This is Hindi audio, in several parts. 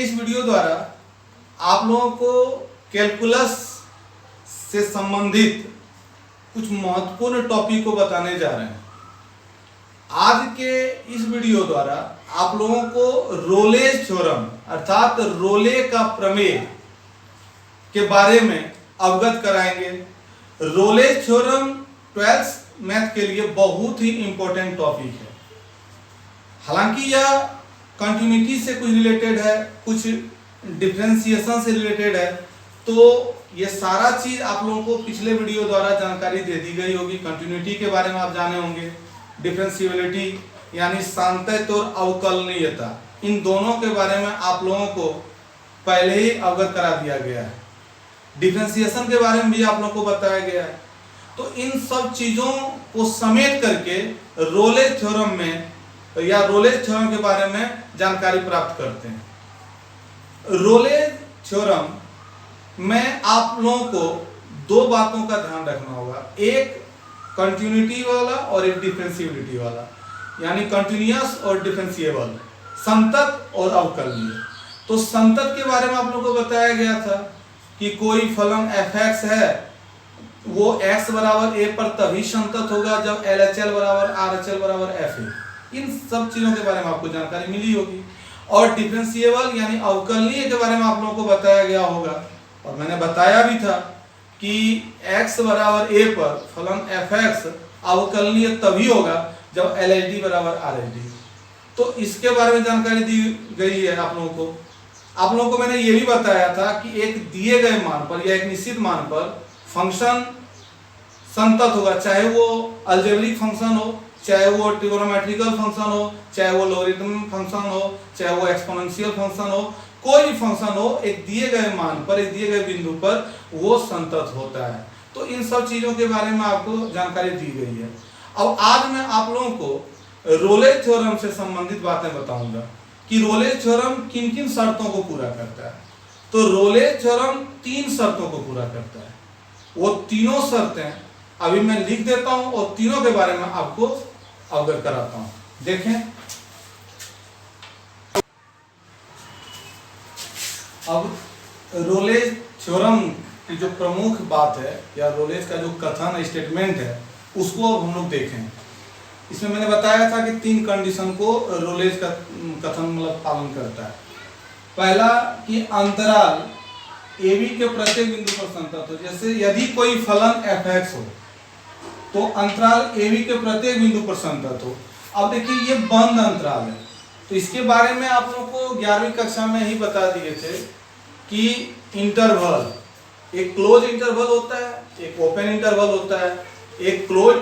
इस वीडियो द्वारा आप लोगों को कैलकुलस से संबंधित कुछ महत्वपूर्ण टॉपिक को बताने जा रहे हैं। आज के इस वीडियो द्वारा आप लोगों को रोलेज थ्योरम अर्थात रोले का प्रमेय के बारे में अवगत कराएंगे। रोलेज थ्योरम 12th मैथ के लिए बहुत ही इंपॉर्टेंट टॉपिक है। हालांकि यह कंटिन्यूटी से कुछ रिलेटेड है, कुछ डिफरेंशिएशन से रिलेटेड है, तो ये सारा चीज आप लोगों को पिछले वीडियो द्वारा जानकारी दे दी गई होगी। कंटिन्यूटी के बारे में आप जाने होंगे, डिफरेंशिएबिलिटी यानी सान्तत्य और अवकलनीयता, इन दोनों के बारे में आप लोगों को पहले ही अवगत करा दिया गया है। डिफरेंशिएशन के बारे में भी आप लोगों को बताया गया है। तो इन सब चीजों को समेट करके रोलेज थ्योरम में या रोलेज थ्योरम के बारे में जानकारी प्राप्त करते हैं। रोलेज थ्योरम में आप लोगों को दो बातों का ध्यान रखना होगा, एक कंटिन्यूटी वाला और एक डिफरेंशिएबिलिटी वाला, यानी कंटिन्यूअस और डिफरेंशिएबल, संतत और अवकलनीय। तो संतत के बारे में आप लोगों को बताया गया था कि कोई फलन f(x) है, वो x बराबर a पर तभी संतत होगा जब LHL बराबर RHL बराबर f(a). इन सब चीजों के बारे में आपको जानकारी मिली होगी। और डिफरेंशिएबल यानी अवकलनीय के बारे में आप लोगों को बताया गया होगा, और मैंने बताया भी था कि x बराबर a पर फलन f(x) अवकलनीय तभी होगा जब LHD बराबर RHD। तो इसके बारे में जानकारी दी गई है आप लोगों को। आप लोगों को मैंने ये भी बताया था कि एक दिए गए मान पर या एक निश्चित मान पर फंक्शन संतत होगा, चाहे वो अलजेब्रिक फंक्शन हो, चाहे वो ट्रिगोनोमेट्रिकल फंक्शन हो, चाहे वो लॉगरिथमिक फंक्शन हो, चाहे वो एक्सपोनेंशियल फंक्शन हो, कोई भी फंक्शन हो, एक दिए गए मान पर, एक दिए गए बिंदु पर वो संतत होता है। तो इन सब चीजों के बारे में आपको जानकारी दी गई है। अब आज मैं आप लोगों को रोलेज थ्योरम से संबंधित बातें बताऊंगा कि रोलेज थ्योरम किन किन शर्तों को पूरा करता है। तो रोलेज थ्योरम 3 शर्तों को पूरा करता है। वो तीनों शर्तें अभी मैं लिख देता हूं और तीनों के बारे में आपको अवगत कराता हूं। देखें, अब रोलेज थ्योरम की जो प्रमुख बात है या रोलेज का जो कथन स्टेटमेंट है उसको अब हम लोग देखें। इसमें मैंने बताया था कि 3 कंडीशन को रोलेज का कथन मतलब पालन करता है। पहला कि अंतराल AB के प्रत्येक बिंदु पर संतत हो। जैसे यदि कोई फलन f(x) हो तो अंतराल AB के प्रत्येक बिंदु पर संतत हो। अब देखिए ये बंद अंतराल है, तो इसके बारे में आप लोगों को 11वीं कक्षा में ही बता दिए थे कि इंटरवल, एक क्लोज इंटरवल होता है, एक ओपन इंटरवल होता है, एक क्लोज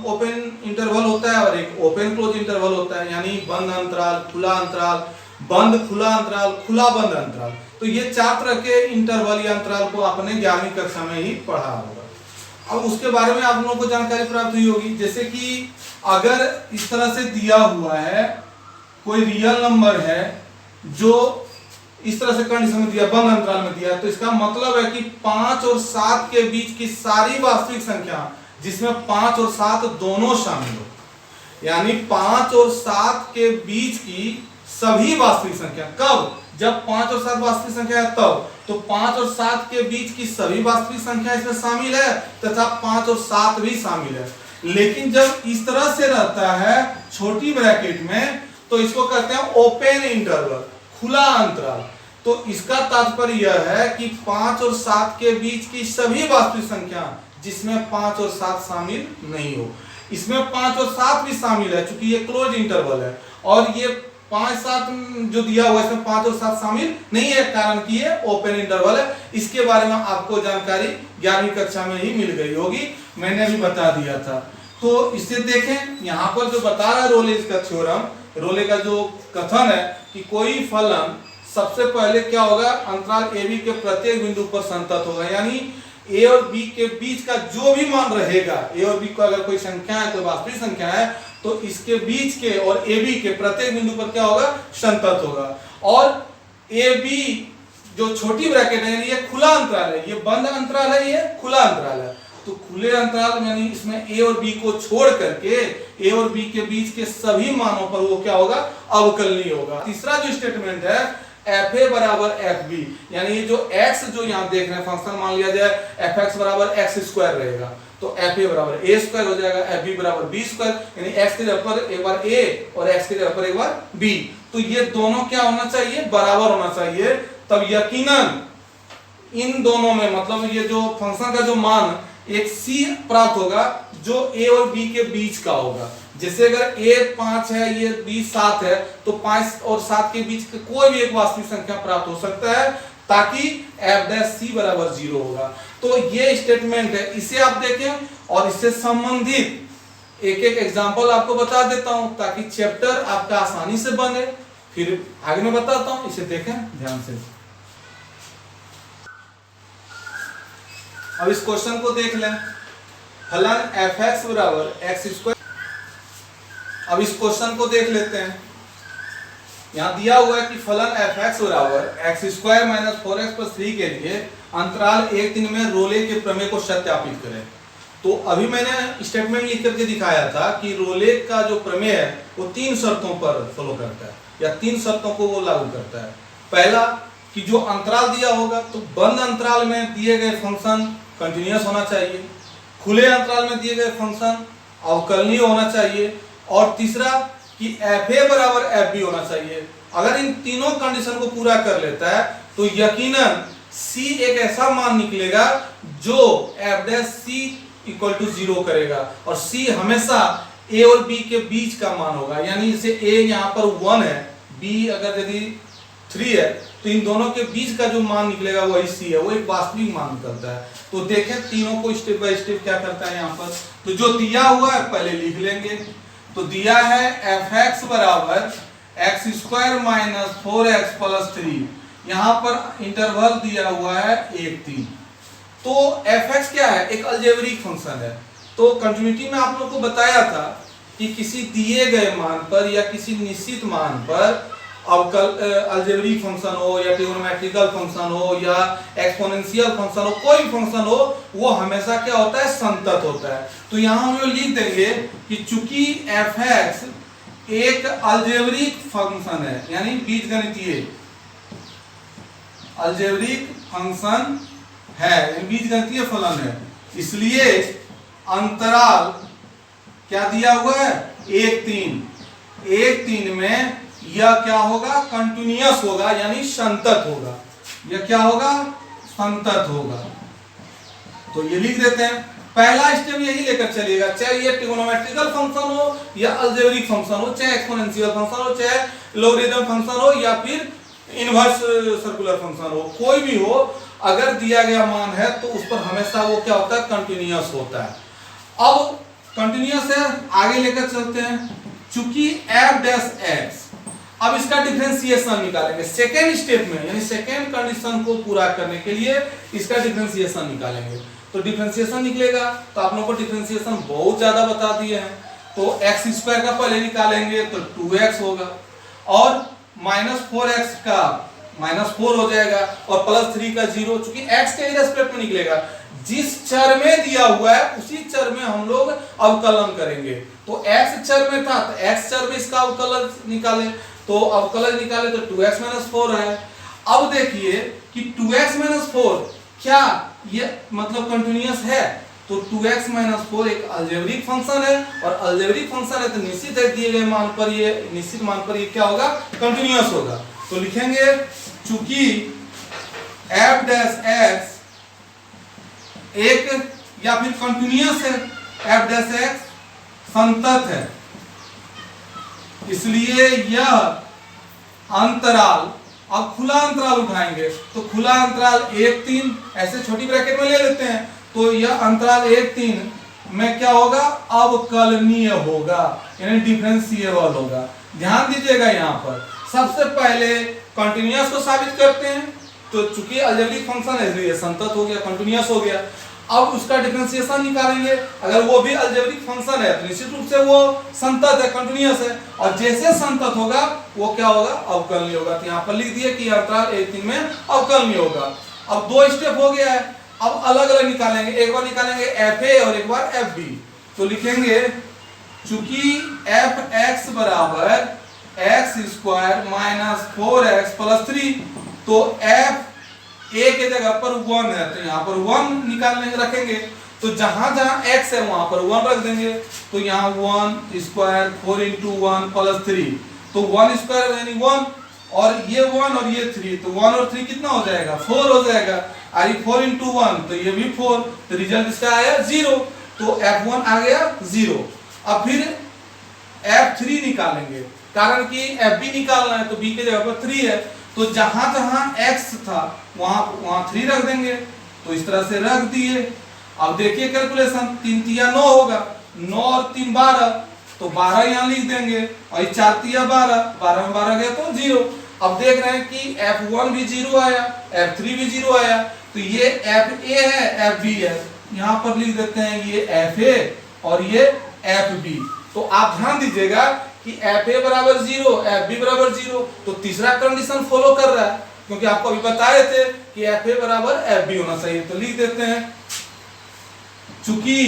ओपन इंटरवल होता है और एक ओपन क्लोज इंटरवल होता है, यानी बंद अंतराल, खुला अंतराल, बंद खुला अंतराल, खुला बंद अंतराल। तो ये 4 तरह के इंटरवल या अंतराल को आपने 11वीं कक्षा में ही पढ़ा होगा। अब उसके बारे में आप लोगों को जानकारी प्राप्त हुई होगी। जैसे कि अगर इस तरह से दिया हुआ है, कोई रियल नंबर है जो इस तरह से कंडीशन में दिया, बंद अंतराल में दिया, तो इसका मतलब है कि 5 और 7 के बीच की सारी वास्तविक संख्या जिसमें 5 और 7 दोनों शामिल हो, यानी 5 और 7 के बीच की सभी वास्तविक संख्या, कब? जब 5 और 7 वास्तविक संख्या है तब, तो 5 और 7 के बीच की सभी वास्तविक संख्या इसमें शामिल है तथा 5 और 7 भी शामिल है। लेकिन जब इस तरह से रहता है छोटी ब्रैकेट में, तो इसको कहते हैं ओपन इंटरवल, खुला अंतराल। तो इसका तात्पर्य यह है कि 5 और 7 के बीच की सभी वास्तविक संख्या जिसमें 5 और 7 शामिल नहीं हो। इसमें 5 और 7 भी शामिल है चूंकि ये क्लोज इंटरवल है, और ये 5-7 जो दिया हुआ है इसमें 5 और 7 शामिल नहीं है, कारण कि ये ओपन इंटरवल है। इसके बारे में आपको जानकारी 11वीं कक्षा में ही मिल गई होगी, मैंने भी बता दिया था। तो इसे देखें, यहाँ पर जो बता रहा है रोलेज का थ्योरम, रोले का जो कथन है कि कोई फलन सबसे पहले क्या होगा, अंतराल AB के प्रत्येक बिंदु पर संतत होगा, यानी A और B के बीच का जो भी मान रहेगा, A और B को अगर कोई संख्या है, कोई वास्तविक संख्या है, तो इसके बीच के और AB के प्रत्येक बिंदु पर क्या होगा, संतत होगा। और AB जो छोटी ब्रैकेट है ये खुला अंतराल है, ये बंद अंतराल है, ये खुला अंतराल है। तो खुले अंतराल यानी इसमें A और B को छोड़ करके A और B के बीच के सभी मानों पर वो क्या होगा, अवकलनीय होगा। तीसरा जो स्टेटमेंट है एफ ए बराबर एफ बी, यानी ये जो एक्स जो यहाँ देख रहे हैं फंक्शन मान लिया जाए एफ एक्स बराबर एक्स स्क्वायर रहेगा, तो एफ ए बराबर ए स्क्वायर हो जाएगा, एफ बी बराबर बी स्क्वायर, यानी एक्स की जगह पर एक बार ए और एक्स की जगह पर एक बार बी, तो ये दोनों क्या होना चाहिए, बराबर होना चाहिए, तब यकीनन इन दोनों में मतलब ये जो फंक्शन का जो मान एक सी प्राप्त होगा जो ए और बी के बीच का होगा। जैसे अगर a 5 है ये b 7 है, तो 5 और 7 के बीच का कोई भी एक वास्तविक संख्या प्राप्त हो सकता है, ताकि f डैश c बराबर 0 होगा। तो ये स्टेटमेंट है, इसे आप देखें और इससे संबंधित एक एक एग्जांपल आपको बता देता हूं ताकि चैप्टर आपका आसानी से बने, फिर आगे मैं बताता हूं, इसे देखें ध्यान से। अब इस क्वेश्चन को देख लें, फलन एफ एक्स बराबर एक्स स्क्वायर। अब इस क्वेश्चन को देख लेते हैं, यहां दिया हुआ है कि फलन एफ एक्स बराबर एक्स स्क्वायर माइनस 4x+3 के लिए अंतराल 1-3 में रोले के प्रमेय को सत्यापित करें। तो अभी मैंने स्टेटमेंट लिख करके दिखाया था कि रोले का जो प्रमेय है वो 3 शर्तों पर फॉलो करता है, या 3 शर्तों को वो लागू करता है। पहला कि जो अंतराल दिया होगा तो बंद अंतराल में दिए गए फंक्शन कंटिन्यूअस होना चाहिए, खुले अंतराल में दिए गए फंक्शन अवकलनीय होना चाहिए, और तीसरा कि एफ ए बराबर एफ बी होना चाहिए। अगर इन तीनों कंडीशन को पूरा कर लेता है तो यकीनन सी एक ऐसा मान निकलेगा जो F dash C equal to 0 करेगा, और सी हमेशा ए और बी के बीच का मान होगा, यानी जैसे ए यहाँ पर 1 है, बी अगर यदि 3 है, तो इन दोनों के बीच का जो मान निकलेगा वही सी है, वो एक वास्तविक मान निकलता है। तो देखें तीनों को स्टेप बाय स्टेप क्या करता है यहाँ पर। तो जो दिया हुआ है पहले लिख लेंगे, तो दिया है एफ एक्स बराबर एक्स स्क्वायर माइनस 4x+3, यहाँ पर इंटरवल दिया हुआ है 1-3। तो एफ एक्स क्या है, एक अलजेब्रिक फंक्शन है। तो कंटिन्यूटी में आप लोग को बताया था कि किसी दिए गए मान पर या किसी निश्चित मान पर अलजेब्रिक फंक्शन हो या ट्रिगोनोमेट्रिकल फंक्शन हो या एक्सपोनेंशियल फंक्शन हो, कोई भी फंक्शन हो, वो हमेशा क्या होता है, संतत होता है। तो यहाँ हम लोग लिख देंगे कि चूंकि एफ एक्स एक अलजेब्रिक फंक्शन है, यानी बीजगणितीय अलजेब्रिक फंक्शन है, बीजगणितीय फलन है, इसलिए अंतराल क्या दिया हुआ है 1-3 में यह क्या होगा, कंटिन्यूअस होगा, यानी संतत होगा। यह क्या होगा, संतत होगा। तो ये लिख देते हैं, पहला स्टेप यही लेकर चलिएगा, चाहे ये ट्रिगोनोमेट्रिकल फंक्शन हो या अलजेब्रिक फंक्शन हो, चाहे एक्सपोनेंशियल फंक्शन हो, चाहे लॉगरिथम फंक्शन हो या फिर इनवर्स सर्कुलर फंक्शन हो, कोई भी हो, अगर दिया गया मान है तो उस पर हमेशा वो क्या होता है, कंटिन्यूअस होता है। अब कंटिन्यूअस है, आगे लेकर चलते हैं। चूंकि एफ डैश एक्स, अब इसका डिफरेंशिएशन निकालेंगे सेकेंड स्टेप में, यानी सेकेंड कंडीशन को पूरा करने के लिए इसका डिफरेंशिएशन निकालेंगे। तो डिफरेंशिएशन निकलेगा, तो आप लोगों को डिफरेंशिएशन बहुत ज्यादा बता दिए हैं। तो एक्स स्क्वायर का पहले निकालेंगे तो 2x होगा, और -4x का -4 हो जाएगा, और +3 का 0, चूंकि x के रेस्पेक्ट में निकलेगा, जिस चर में दिया हुआ है उसी चर में हम लोग अवकलन करेंगे। तो x चर में था तो x चर में इसका अवकलन निकाले, तो अवकलन निकाले तो 2x - 4 है। अब देखिए कि 2x - 4 क्या ये मतलब कंटिन्यूअस है, तो 2x - 4 एक अलजेब्रिक फंक्शन है, और अलजेब्रिक फंक्शन है तो निश्चित है दिए गए मान पर ये निश्चित मान पर ये क्या होगा, कंटिन्यूअस होगा। तो लिखेंगे चूंकि f डैश x एक या फिर कंटिन्यूअस है, f डैश x संतत है, इसलिए यह अंतराल, अब खुला अंतराल उठाएंगे तो खुला अंतराल 1-3 ऐसे छोटी ब्रैकेट में ले लेते हैं, तो यह अंतराल 1-3 में क्या होगा, अवकलनीय होगा, यानी डिफरेंशिएबल होगा। ध्यान दीजिएगा यहाँ पर सबसे पहले कंटिन्यूअस को साबित करते हैं, तो चूंकि अलजेब्रिक फंक्शन है इसलिए संतत हो गया, कंटिन्यूअस हो गया। अब उसका डिफरेंशिएशन निकालेंगे, अगर वो भी अलजेब्रिक फंक्शन है तो निश्चित रूप से वो संतत है, कंटिन्यूअस है, और जैसे संतत होगा वो क्या होगा, अवकलनीय होगा। तो यहाँ पर लिख दिए कि अंतराल 1-3 में अवकलनीय होगा। अब 2 स्टेप हो गया है, अब अलग अलग निकालेंगे, एक बार निकालेंगे एफ ए और एक बार एफ बी। तो लिखेंगे चूंकि एफ एक्स बराबर x square minus 4x plus 3। तो एफ ए के जगह पर 1 है तो यहाँ पर 1 निकालने रखेंगे, तो जहां जहां x है वहां पर 1 रख देंगे। तो यहाँ 1 स्क्वायर 4 इंटू 1 प्लस 3, तो 1 स्क्वायर यानी 1 और ये 1 और ये 3, तो 1 और 3 कितना हो जाएगा 4 हो जाएगा। और ये 4 इंटू 1 तो ये भी 4, तो रिजल्ट इसका आया 0। तो f1 आ गया 0। अब फिर f3 निकालेंगे, कारण कि fb निकालना है तो b के जगह पर 3 है, तो जहां जहां x था वहां 3 रख देंगे। तो इस तरह से रख दिए। अब देखिए कैलकुलेशन, 3 तिया 9 होगा, 9 और 3 12, तो 12 यहाँ लिख देंगे और 4 तिया 12, 12 में 12 गया तो 0। अब देख रहे हैं कि f1 भी 0 आया, f3 भी 0 आया, तो ये fa है fb है, यहाँ पर लिख देते हैं ये fa और ये fb। तो आप ध्यान दीजिएगा कि fa बराबर 0, fb बराबर 0, तो तीसरा कंडीशन फॉलो कर रहा है, क्योंकि आपको अभी बताए थे कि fa बराबर fb होना चाहिए। तो लिख देते हैं, चूंकि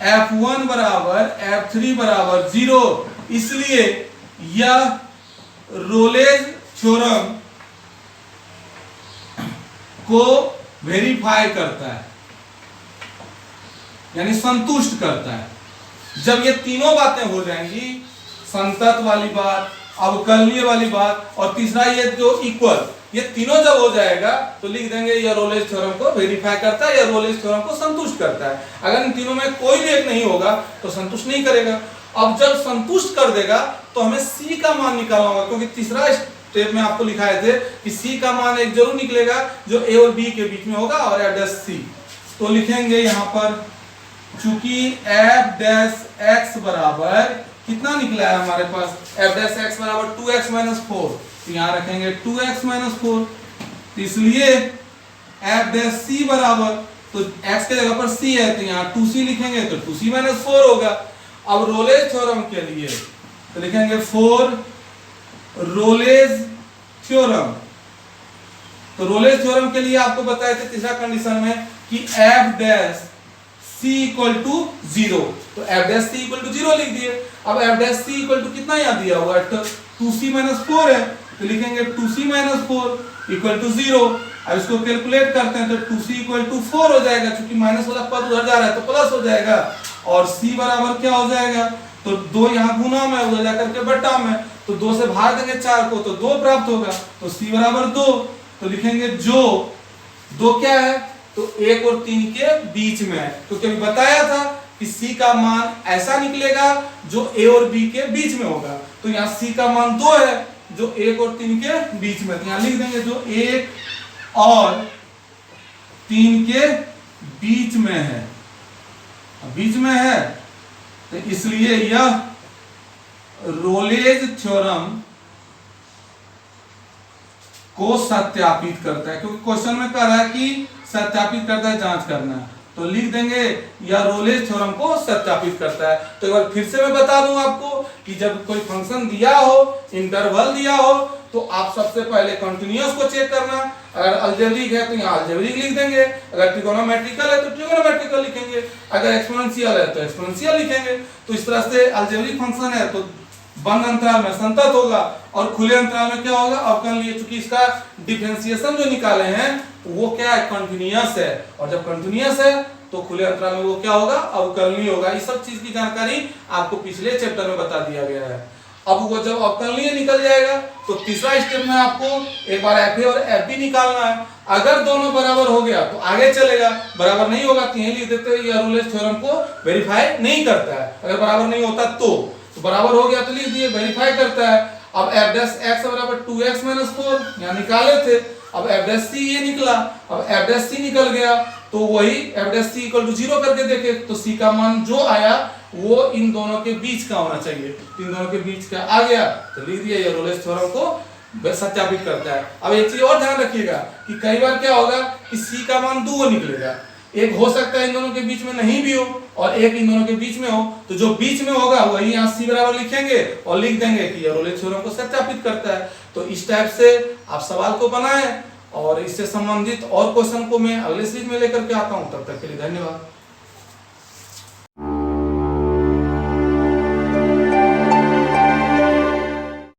f1 बराबर f3 बराबर 0, इसलिए यह रोलेज थ्योरम को वेरीफाई करता है, यानी संतुष्ट करता है। जब ये तीनों बातें हो जाएंगी, संतत वाली बात, अवकलनीय वाली बात और तीसरा ये जो इक्वल, ये तीनों जब हो जाएगा तो लिख देंगे यह रोलेज थ्योरम को वेरीफाई करता है, यह रोलेज थ्योरम को संतुष्ट करता है। अगर इन तीनों में कोई भी एक नहीं होगा तो संतुष्ट नहीं करेगा। अब जब संतुष्ट कर देगा तो हमें सी का मान निकालना होगा, क्योंकि तीसरा स्टेप में आपको लिखाए थे कि सी का मान एक जरूर निकलेगा जो ए और बी के बीच में होगा और एफ डैश सी। तो लिखेंगे यहाँ पर, चूंकि एफ डैश एक्स बराबर कितना निकला है हमारे पास, एफ डैश एक्स बराबर 2x माइनस 4, तो यहाँ रखेंगे 2x माइनस 4। तो इसलिए एफ डैश सी बराबर, तो x के जगह पर c है तो यहाँ 2c लिखेंगे तो 2c माइनस 4 होगा। अब रोलेज थ्योरम के लिए तो लिखेंगे 4 रोलेज थ्योरम। तो रोलेज थ्योरम के लिए आपको बताए थे तीसरा कंडीशन में कि F dash c equal to 0, तो F dash c equal to 0 लिख दिए। अब F dash c equal to कितना यहाँ दिया हुआ है, तो 2c माइनस 4 है, तो लिखेंगे 2c माइनस 4 इक्वल टू 0। अब इसको कैलकुलेट करते हैं तो 2c इक्वल टू 4 हो जाएगा, क्योंकि माइनस वाला पद उधर जा रहा है तो प्लस हो जाएगा, और c बराबर क्या हो जाएगा, तो 2 यहाँ गुना में उधर जाकर के बट्टा में, तो 2 से भाग देंगे 4 को तो 2 प्राप्त होगा, तो c बराबर 2। तो लिखेंगे जो 2 क्या है, तो 1 और 3 के बीच में है, क्योंकि अभी बताया था कि c का मान ऐसा निकलेगा जो a और b के बीच में होगा। तो यहाँ c का मान 2 है जो 1 और 3 के बीच में, तो यहाँ लिख देंगे जो 1 और 3 के बीच में है, बीच में है, तो इसलिए यह रोलेज थ्योरम को सत्यापित करता है, क्योंकि क्वेश्चन में कह रहा है कि सत्यापित करता है, जांच करना है, तो लिख देंगे यह रोलेज थ्योरम को सत्यापित करता है। तो एक बार फिर से मैं बता दूं आपको कि जब कोई फंक्शन दिया हो, इंटरवल दिया हो, तो आप सबसे पहले कंटिन्यूअस को चेक करना। अगर अलजेब्रिक है तो यहाँ अलजेब्रिक लिख देंगे, अगर ट्रिगोनोमेट्रिकल है तो ट्रिगोनोमेट्रिकल लिखेंगे, अगर एक्सपोनेंशियल है तो एक्सपोनेंशियल लिखेंगे। तो इस तरह से अलजेब्रिक फंक्शन है तो बंद अंतराल में संतत होगा और खुले अंतराल में क्या होगा, अवकलनीय। चूंकि इसका डिफरेंशिएशन जो निकाले हैं वो क्या है, कंटिन्यूअस है, और जब कंटिन्यूअस है तो खुले अंतराल में वो क्या होगा, अवकलनीय होगा। इस सब चीज की जानकारी आपको पिछले चैप्टर में बता दिया गया है। अब वो जब अवकलनीय निकल जाएगा तो तीसरा स्टेप में आपको एक बार एफ ए और एफ बी निकालना है। अगर दोनों बराबर हो गया तो आगे चलेगा, बराबर नहीं होगा तो यही लिख देते हैं यह रोलेज थ्योरम को वेरीफाई नहीं करता है। अगर बराबर नहीं होता तो बराबर हो गया तो लिख दिए वेरीफाई करता है। अब एफ डैश एक्स बराबर 2x माइनस 4 यहाँ निकाले थे, अब एफ डैश सी ये निकला, अब एफ डैश सी निकल गया तो वही F dash C equal to 0 करके देखे तो सी का मान जो आया वो इन दोनों के बीच का होना चाहिए, इन दोनों के बीच का आ गया तो लिख दिया ये रोलेज थ्योरम को सत्यापित करता है। अब एक चीज और ध्यान रखिएगा कि कई बार क्या होगा कि सी का मान 2 निकलेगा, एक हो सकता है इन दोनों के बीच में नहीं भी हो और एक इन दोनों के बीच में हो, तो जो बीच में होगा वही यहाँ सी बराबर लिखेंगे और लिख देंगे कि यह रोलेज थ्योरम को सत्यापित करता है। तो इस टाइप से आप सवाल को बनाएं और इससे संबंधित और क्वेश्चन को मैं अगले सीरीज में लेकर के आता हूँ। तब तक के लिए धन्यवाद।